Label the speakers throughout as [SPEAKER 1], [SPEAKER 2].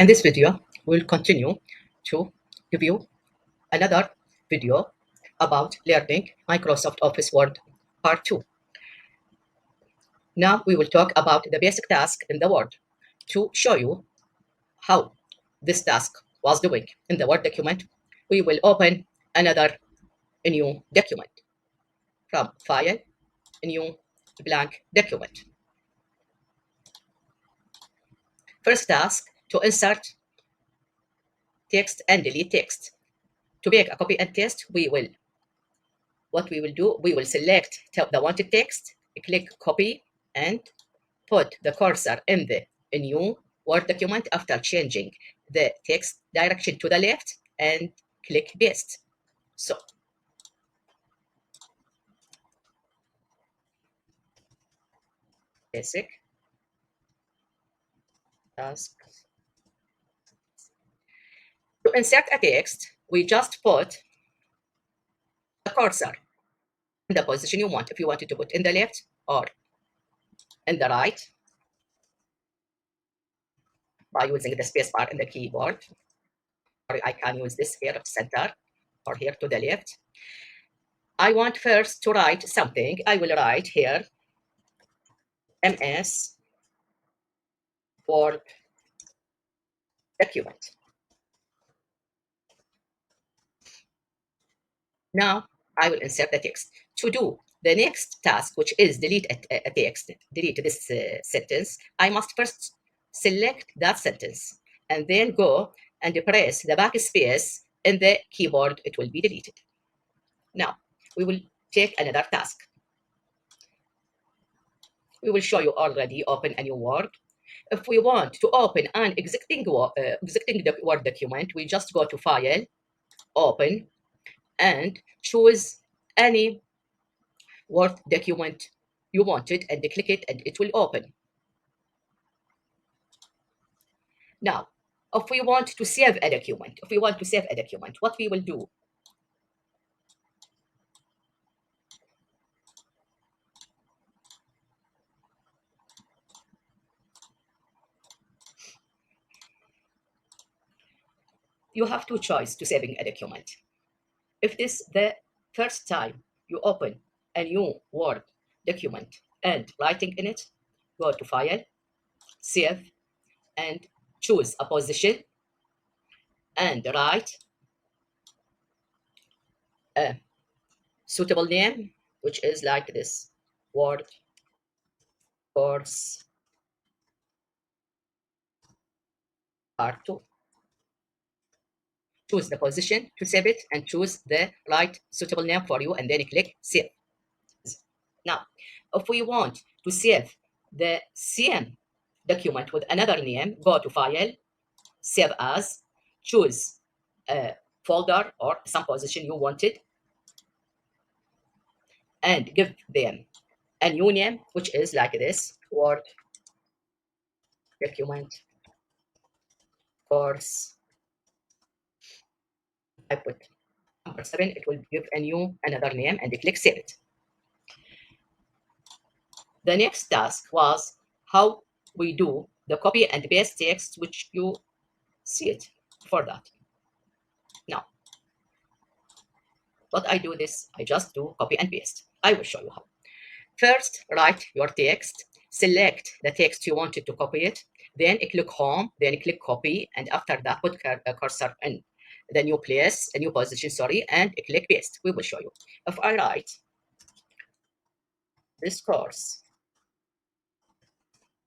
[SPEAKER 1] In this video, we'll continue to review another video about learning Microsoft Office Word Part 2. Now we will talk about the basic task in the Word to show you how this task was doing in the Word document. We will open another new document from File, New Blank Document. First task, to insert text and delete text. To make a copy and paste, what we will do, we will select the wanted text, click copy, and put the cursor in the new Word document after changing the text direction to the left and click paste. So, basic task. To insert a text, we just put the cursor in the position you want. If you wanted to put in the left or in the right, by using the spacebar in the keyboard, or I can use this here center or here to the left. I want first to write something. I will write here MS Word document. Now I will insert the text. To do the next task, which is delete a text, delete this sentence, I must first select that sentence and then go and press the backspace in the keyboard. It will be deleted. Now we will take another task. We will show you already open a new Word. If we want to open an existing Word document, we just go to File, Open, and choose any Word document you wanted and click it and it will open. Now, if we want to save a document, what we will do? You have two choices to saving a document. If this the first time you open a new Word document and writing in it, go to File, Save, and choose a position and write a suitable name, which is like this: Word Course Part 2. Choose the position to save it and choose the right suitable name for you and then click Save. Now, if we want to save the same document with another name, go to File, Save As, choose a folder or some position you wanted, and give them a new name, which is like this: Word Document Course. I put number 7, it will give another name and click Save it. The next task was how we do the copy and paste text, which you see it for that. Now, what I do this, I just do copy and paste. I will show you how. First, write your text, select the text you wanted to copy it, then click Home, then click Copy, and after that, put a cursor in the new place, a new position, sorry, and click Paste. We will show you. If I write this course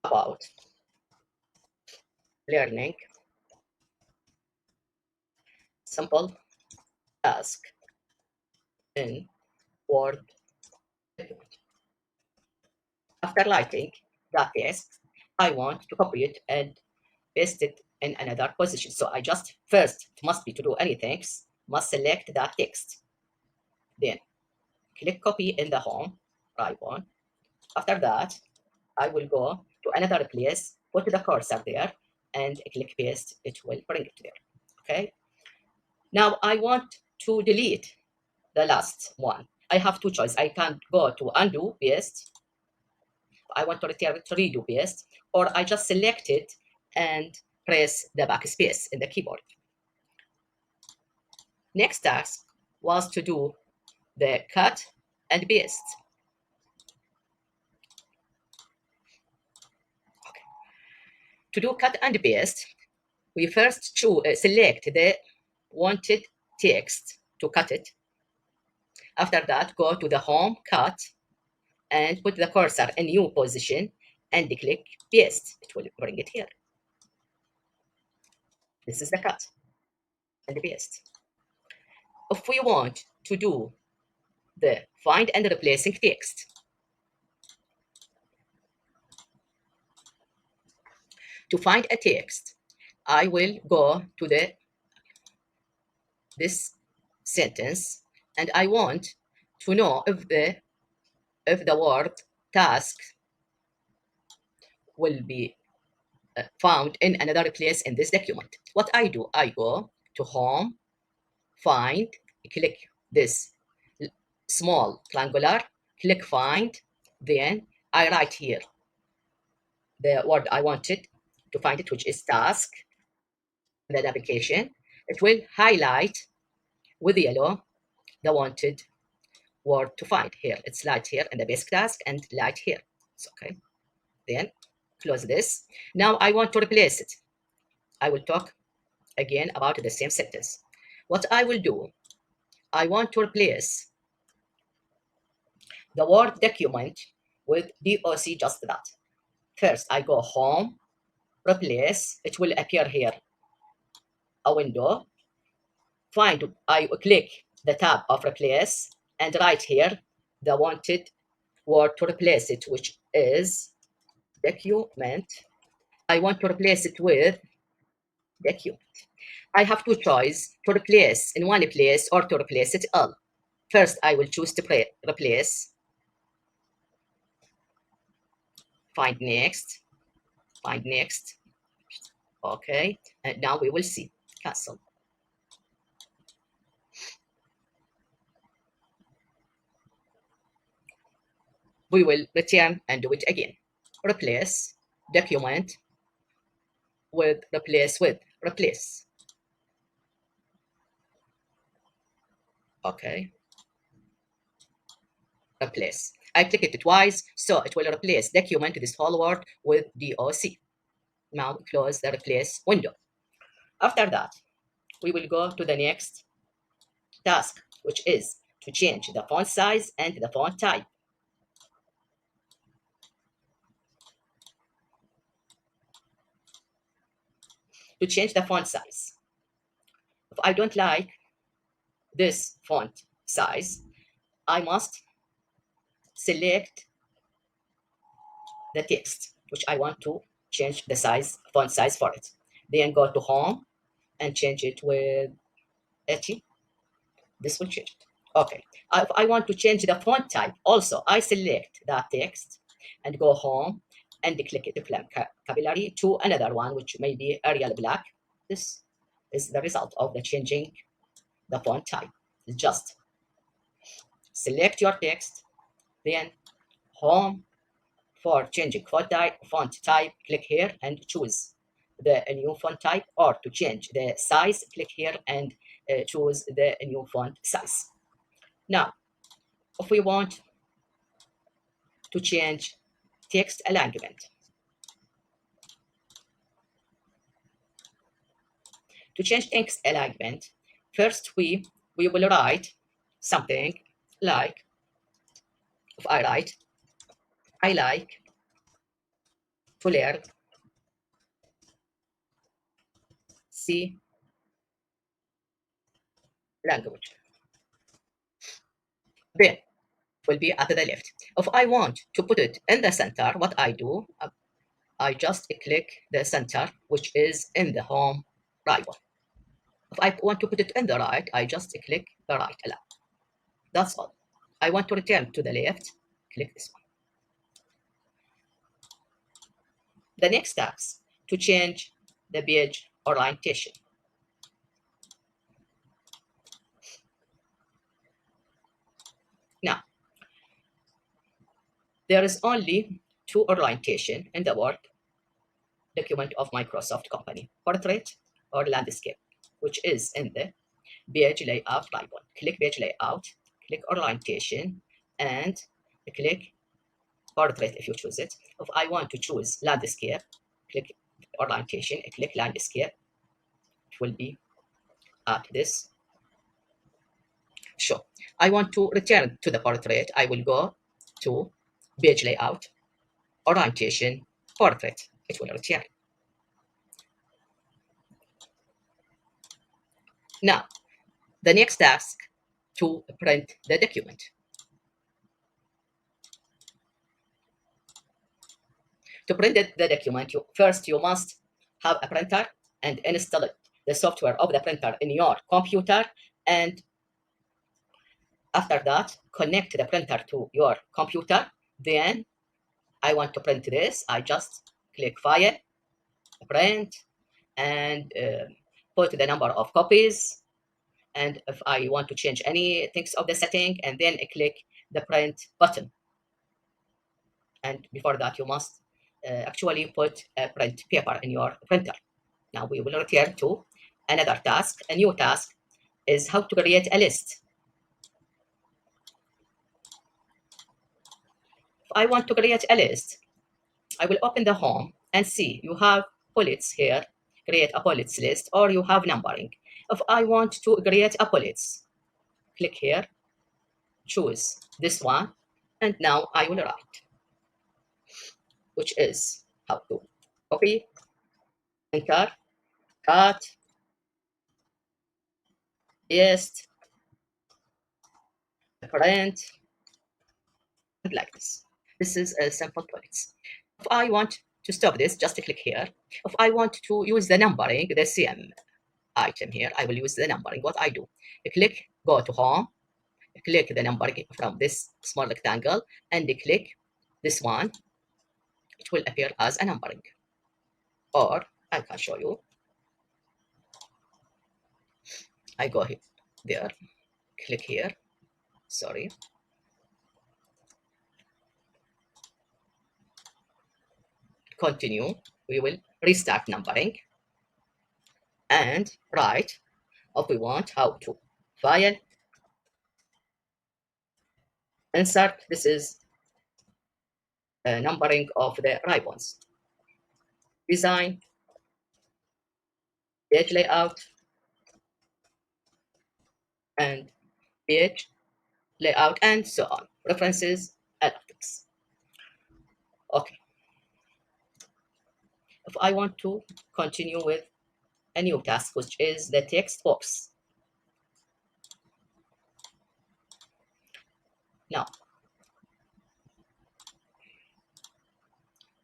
[SPEAKER 1] about learning simple task in Word document. After writing that text, I want to copy it and paste it in another position. So I just first, it must be to do anything, must select that text. Then click copy in the home, right one. After that, I will go to another place, put the cursor there, and click paste. It will bring it there. Okay. Now I want to delete the last one. I have two choices. I can go to undo paste. I want to return to redo paste, or I just select it and press the backspace in the keyboard. Next task was to do the cut and paste. Okay. To do cut and paste, we first select the wanted text to cut it. After that, go to the home cut and put the cursor in new position and click paste. It will bring it here. This is the cut and paste. If we want to do the find and replacing text, to find a text, I will go to this sentence and I want to know if the word task will be found in another place in this document. What I do, I go to home, find, click this small triangular, click find, then I write here the word I wanted to find it, which is task, the application. It will highlight with yellow the wanted word to find here. It's light here in the basic task and light here. It's okay. Then close this. Now I want to replace it. I will talk again about the same sentence. What I will do, I want to replace the Word document with DOC, just that. First, I go home, replace, it will appear here, a window. Find, I click the tab of replace and write here the wanted word to replace it, which is document. I want to replace it with document. I have two choices, to replace in one place or to replace it all. First, I will choose to replace, find next, find next. Okay, and now we will see, cancel. We will return and do it again. Replace, document with replace with, replace. Okay, replace. I click it twice, so it will replace document, this whole word, with DOC. Now close the replace window. After that, we will go to the next task, which is to change the font size and the font type. To change the font size, if I don't like this font size, I must select the text, which I want to change the size, font size for it. Then go to home and change it with 80. This will change it. Okay. If I want to change the font type, also I select that text and go home and click it from capillary to another one, which may be Arial Black. This is the result of the changing the font type. Just select your text, then home. For changing font type, click here and choose the new font type, or to change the size, click here and choose the new font size. Now, if we want to change text alignment, to change text alignment, first we will write something like, if I write, I like to learn C language. Then will be at the left. If I want to put it in the center, what I do, I just click the center, which is in the home right one. If I want to put it in the right, I just click the right allow. That's all. I want to return to the left, click this one. The next task, to change the page orientation. Now, there is only two orientation in the word. document of Microsoft company, portrait or landscape, which is in the page layout icon. Click page layout, click orientation, and click portrait if you choose it. If I want to choose landscape, click orientation, click landscape. It will be at this. Sure. I want to return to the portrait. I will go to page layout, orientation, portrait. It will return. Now, the next task to print the document. To print the document, first you must have a printer and install the software of the printer in your computer, and after that connect the printer to your computer. Then I want to print this. I just click file, print, and put the number of copies, and if I want to change any things of the setting, and then I click the print button. And before that you must actually put a print paper in your printer. Now we will return to another task. A new task is how to create a list. If I want to create a list, I will open the home and see you have bullets here, create a bullets list, or you have numbering. If I want to create a bullets, click here, choose this one, and now I will write, which is how to copy, enter, cut, paste, print, and like this. This is a simple bullets. If I want to stop this, just click here. If I want to use the numbering, the same item here, I will use the numbering. What I do, click, go to home, click the numbering from this small rectangle, and click this one. It will appear as a numbering. Or I can show you. I go here, there, click here. Sorry. Continue. We will restart numbering and write if we want how to file, insert. This is numbering of the ribbons, design, page layout, and page layout, and so on. References, analytics. Okay. If I want to continue with a new task, which is the text box. Now,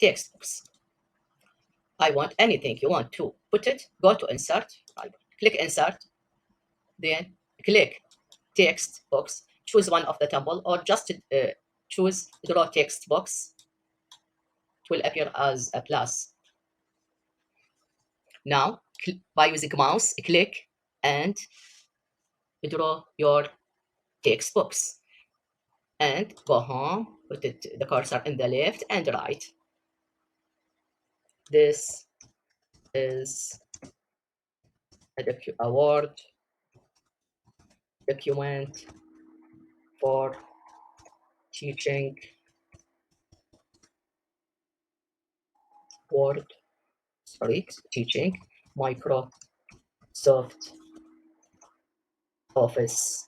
[SPEAKER 1] text box. I want anything you want to put it, go to insert, click insert, then click text box, choose one of the table, or just choose draw text box. It will appear as a plus. Now, by using mouse, click and draw your text box. And go home, put the cursor in the left and right. This is a Word document for teaching Word, teaching Microsoft Office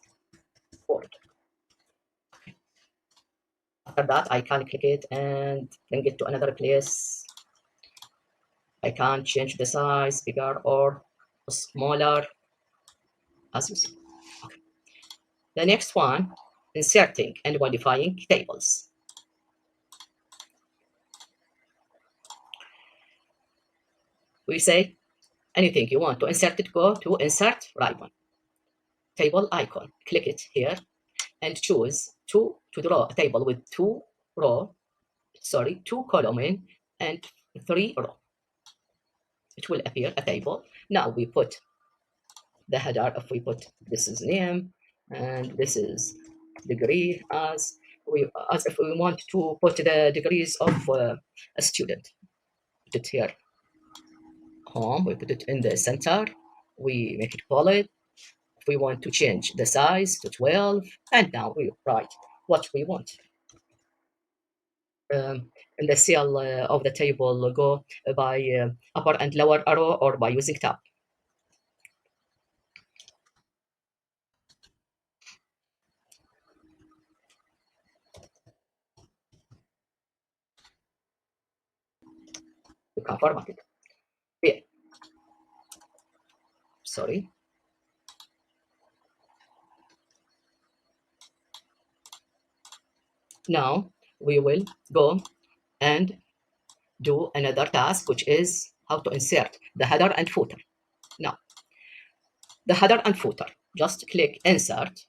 [SPEAKER 1] Word. After that, I can click it and bring it to another place. I can change the size, bigger or smaller, as you see. Okay. The next one, inserting and modifying tables. We say anything you want to insert it, go to insert ribbon, table icon, click it here and choose to draw a table with two column and 3 row. It will appear a table. Now we put the header. If we put this is name and this is degree, as if we want to put the degrees of a student, put it here home, we put it in the center, we make it bold. If we want to change the size to 12, and now we write what we want. In the cell of the table, go by upper and lower arrow or by using tab. You can format it. Yeah, sorry. Now we will go and do another task, which is how to insert the header and footer. Now, the header and footer, just click insert